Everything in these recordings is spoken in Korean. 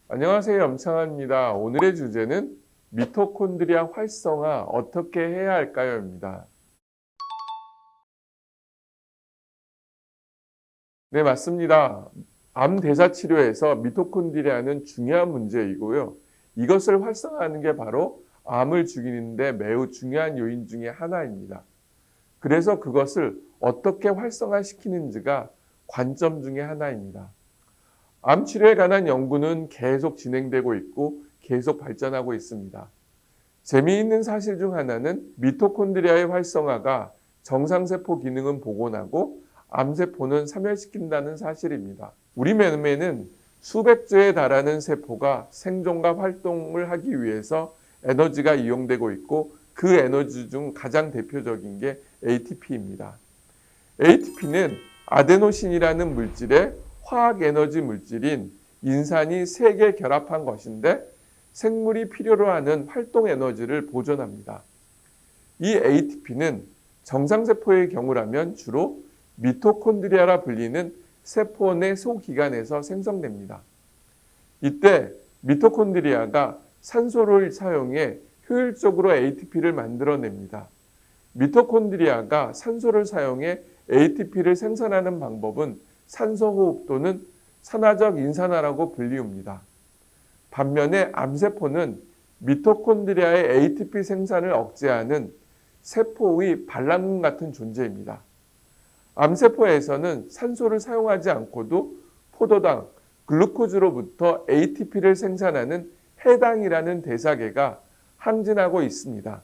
안녕하세요. 염창환입니다. 오늘의 주제는 미토콘드리아 활성화 어떻게 해야 할까요? 입니다. 네, 맞습니다. 암 대사 치료에서 미토콘드리아는 중요한 문제이고요. 이것을 활성화하는 게 바로 암을 죽이는데 매우 중요한 요인 중에 하나입니다. 그래서 그것을 어떻게 활성화시키는지가 관점 중에 하나입니다. 암 치료에 관한 연구는 계속 진행되고 있고 계속 발전하고 있습니다. 재미있는 사실 중 하나는 미토콘드리아의 활성화가 정상세포 기능은 복원하고 암세포는 사멸시킨다는 사실입니다. 우리 몸에는 수백 조에 달하는 세포가 생존과 활동을 하기 위해서 에너지가 이용되고 있고 그 에너지 중 가장 대표적인 게 ATP입니다. ATP는 아데노신이라는 물질의 화학 에너지 물질인 인산이 3개 결합한 것인데 생물이 필요로 하는 활동 에너지를 보존합니다. 이 ATP는 정상세포의 경우라면 주로 미토콘드리아라 불리는 세포 내 소기관에서 생성됩니다. 이때 미토콘드리아가 산소를 사용해 효율적으로 ATP를 만들어냅니다. 미토콘드리아가 산소를 사용해 ATP를 생산하는 방법은 산소호흡 또는 산화적 인산화라고 불리웁니다. 반면에 암세포는 미토콘드리아의 ATP 생산을 억제하는 세포의 반란군 같은 존재입니다. 암세포에서는 산소를 사용하지 않고도 포도당, 글루코즈로부터 ATP를 생산하는 해당이라는 대사계가 항진하고 있습니다.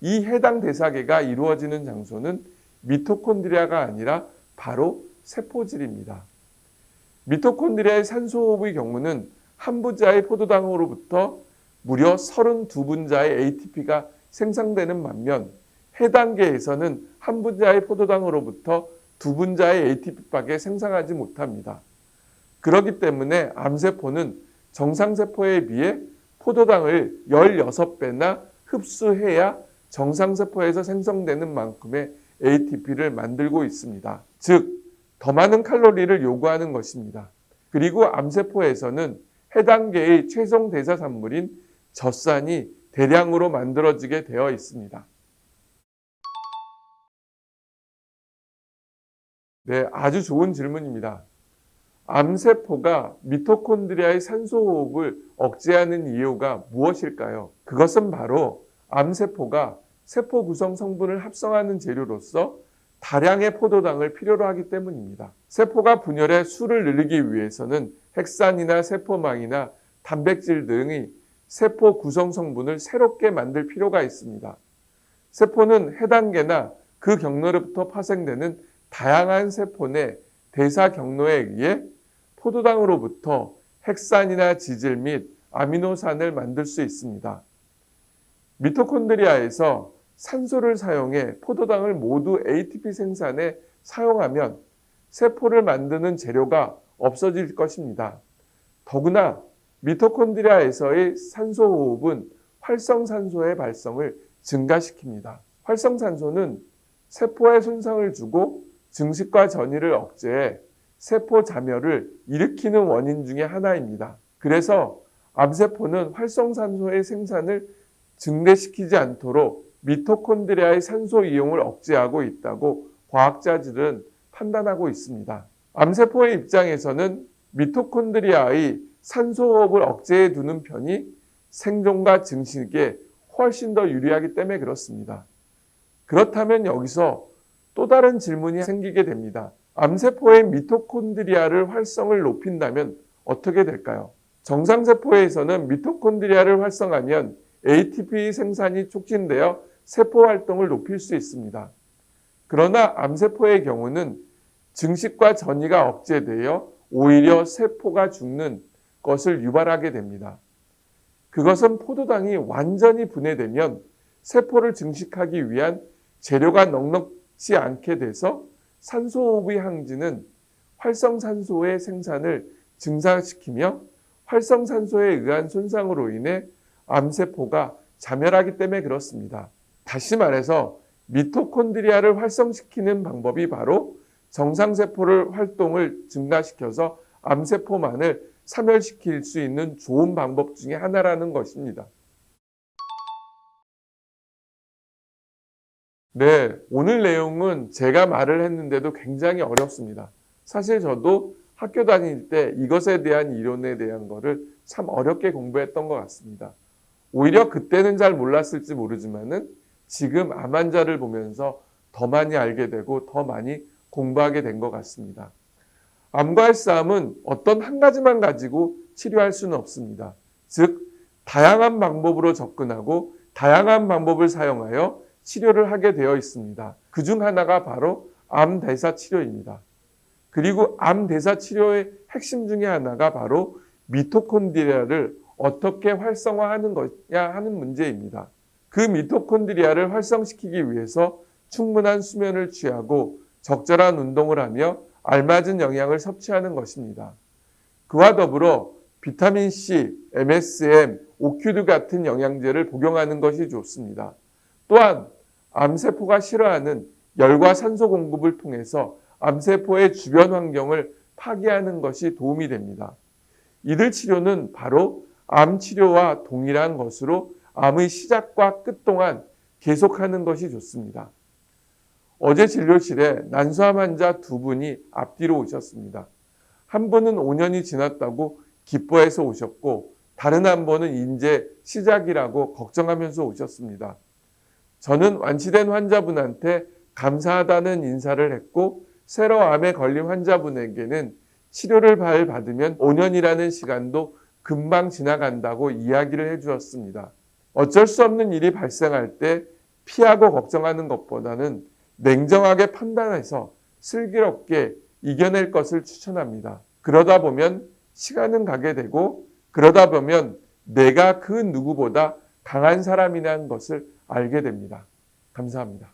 이 해당 대사계가 이루어지는 장소는 미토콘드리아가 아니라 바로 세포질입니다. 미토콘드리아의 산소호흡의 경우는 한 분자의 포도당으로부터 무려 32분자의 ATP가 생성되는 반면 해당계에서는 한 분자의 포도당으로부터 2분자의 ATP밖에 생성하지 못합니다. 그렇기 때문에 암세포는 정상세포에 비해 포도당을 16배나 흡수해야 정상세포에서 생성되는 만큼의 ATP를 만들고 있습니다. 즉, 더 많은 칼로리를 요구하는 것입니다. 그리고 암세포에서는 해당 계의 최종 대사 산물인 젖산이 대량으로 만들어지게 되어 있습니다. 네, 아주 좋은 질문입니다. 암세포가 미토콘드리아의 산소호흡을 억제하는 이유가 무엇일까요? 그것은 바로 암세포가 세포 구성 성분을 합성하는 재료로서 다량의 포도당을 필요로 하기 때문입니다. 세포가 분열해 수를 늘리기 위해서는 핵산이나 세포망이나 단백질 등의 세포 구성 성분을 새롭게 만들 필요가 있습니다. 세포는 해당계나 그 경로로부터 파생되는 다양한 세포 내 대사 경로에 의해 포도당으로부터 핵산이나 지질 및 아미노산을 만들 수 있습니다. 미토콘드리아에서 산소를 사용해 포도당을 모두 ATP 생산에 사용하면 세포를 만드는 재료가 없어질 것입니다. 더구나 미토콘드리아에서의 산소호흡은 활성산소의 발성을 증가시킵니다. 활성산소는 세포에 손상을 주고 증식과 전이를 억제해 세포 자멸을 일으키는 원인 중에 하나입니다. 그래서 암세포는 활성산소의 생산을 증대시키지 않도록 미토콘드리아의 산소 이용을 억제하고 있다고 과학자들은 판단하고 있습니다. 암세포의 입장에서는 미토콘드리아의 산소호흡을 억제해 두는 편이 생존과 증식에 훨씬 더 유리하기 때문에 그렇습니다. 그렇다면 여기서 또 다른 질문이 생기게 됩니다. 암세포의 미토콘드리아를 활성을 높인다면 어떻게 될까요? 정상세포에서는 미토콘드리아를 활성하면 ATP 생산이 촉진되어 세포 활동을 높일 수 있습니다. 그러나 암세포의 경우는 증식과 전이가 억제되어 오히려 세포가 죽는 것을 유발하게 됩니다. 그것은 포도당이 완전히 분해되면 세포를 증식하기 위한 재료가 넉넉지 않게 돼서 산소호흡의 항진은 활성산소의 생산을 증가시키며 활성산소에 의한 손상으로 인해 암세포가 자멸하기 때문에 그렇습니다. 다시 말해서 미토콘드리아를 활성시키는 방법이 바로 정상세포를 활동을 증가시켜서 암세포만을 사멸시킬 수 있는 좋은 방법 중에 하나라는 것입니다. 네, 오늘 내용은 제가 말을 했는데도 굉장히 어렵습니다. 사실 저도 학교 다닐 때 이것에 대한 이론에 대한 거를 참 어렵게 공부했던 것 같습니다. 오히려 그때는 잘 몰랐을지 모르지만은 지금 암 환자를 보면서 더 많이 알게 되고 더 많이 공부하게 된 것 같습니다. 암과의 싸움은 어떤 한 가지만 가지고 치료할 수는 없습니다. 즉, 다양한 방법으로 접근하고 다양한 방법을 사용하여 치료를 하게 되어 있습니다. 그중 하나가 바로 암 대사 치료입니다. 그리고 암 대사 치료의 핵심 중에 하나가 바로 미토콘드리아를 어떻게 활성화하는 거냐 하는 문제입니다. 그 미토콘드리아를 활성시키기 위해서 충분한 수면을 취하고 적절한 운동을 하며 알맞은 영양을 섭취하는 것입니다. 그와 더불어 비타민C, MSM, 오큐드 같은 영양제를 복용하는 것이 좋습니다. 또한 암세포가 싫어하는 열과 산소 공급을 통해서 암세포의 주변 환경을 파괴하는 것이 도움이 됩니다. 이들 치료는 바로 암 치료와 동일한 것으로 암의 시작과 끝 동안 계속하는 것이 좋습니다. 어제 진료실에 난소암 환자 2분이 앞뒤로 오셨습니다. 한 분은 5년이 지났다고 기뻐해서 오셨고 다른 한 분은 이제 시작이라고 걱정하면서 오셨습니다. 저는 완치된 환자분한테 감사하다는 인사를 했고 새로 암에 걸린 환자분에게는 치료를 잘 받으면 5년이라는 시간도 금방 지나간다고 이야기를 해주었습니다. 어쩔 수 없는 일이 발생할 때 피하고 걱정하는 것보다는 냉정하게 판단해서 슬기롭게 이겨낼 것을 추천합니다. 그러다 보면 시간은 가게 되고 그러다 보면 내가 그 누구보다 강한 사람이라는 것을 알게 됩니다. 감사합니다.